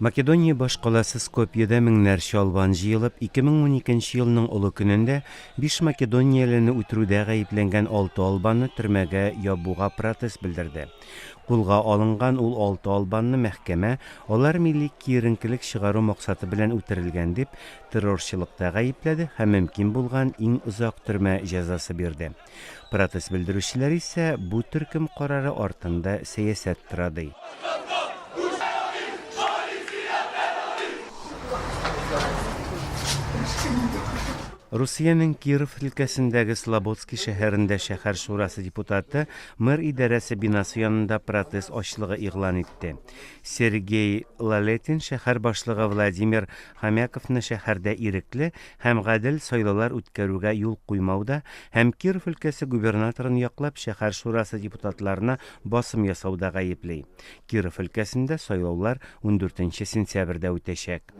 Македония баш каласы Скопьеда меңнәрчә албан җыелып, 2012 елның олы көнендә 5 македониялене үтерүдә гаепләнгән 6 албанны төрмәгә ябуга протест белдерде. Кулга алынган ул 6 албанны мәхкәмә, алар милли киеренкелек чыгару максаты белән үтерелгән дип, террорчылыкта гаепләде һәм мөмкин булган иң озак төрмә җәзасы бирде. Протест белдерүчеләр исә бу төркем карары артында сәясәт тора ди. Русиянең Киров өлкәсендәге Слободский шәһәрендә шәһәр шурасы депутаты мэр идарәсе бинасы янында протест ачлыгы игълан итте. Сергей Лалетин шәһәр башлыгы Владимир Хомяковны шәһәрдә ирекле һәм гадел сайлаулар үткәрүгә юл куймауда һәм Киров өлкәсе губернаторын яклап шәһәр шурасы депутатларына басым ясауда гаепли. Киров өлкәсендә сайлаулар 14 сентябрьдә үтәчәк.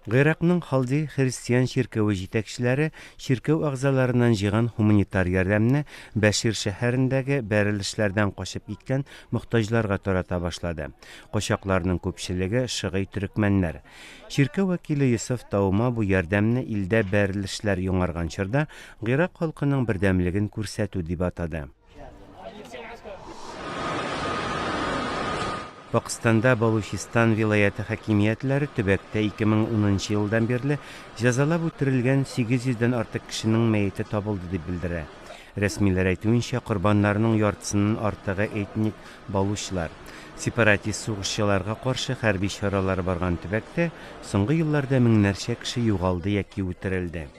Гыйракның Халди христиан чиркәве җитәкчеләре чиркәү әгъзаларыннан җыйган гуманитар ярдәмне Бәшир шәһәрендәге бәрелешләрдән качып киткән мохтаҗларга тарата башлады. Качакларның күпчелеге шыгый төрекмәннәр. Чиркәү вәкиле Йосиф Таума бу ярдәмне илдә бәрелешләр яңарган чорда Гыйрак халкының бердәмлеген күрсәтү дип атады. Пакистанда Балучистан вилаяты хакимиятләре төбәктә 2010 елдан бирле җәзалап үтерелгән 800дән артык кешенең мәете табылды дип белдерә. Рәсмиләр әйтүенчә, корбаннарның яртысының артыгы этник балучлар. Сепаратист сугышчыларга каршы хәрби чаралар барган төбәктә соңгы елларда меңнәрчә кеше югалды яки үтерелде.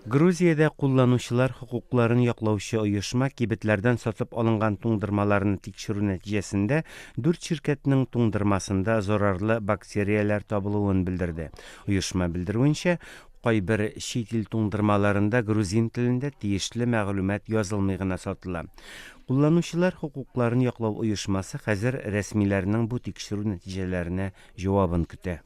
Грузиядә кулланучылар хукукларын яклаучы оешма кибетләрдән сатып алынган туңдырмаларны тикшерү нәтиҗәсендә 4 ширкәтнең туңдырмасында зарарлы бактерияләр табылуын белдерде. Оешма белдерүенчә, кайбер чит ил туңдырмаларында грузин телендә тиешле мәгълүмат язылмый гына сатыла. Кулланучылар хукукларын яклау оешмасы хәзер рәсмиләрнең бу тикшерү нәтиҗәләренә җавабын көтә.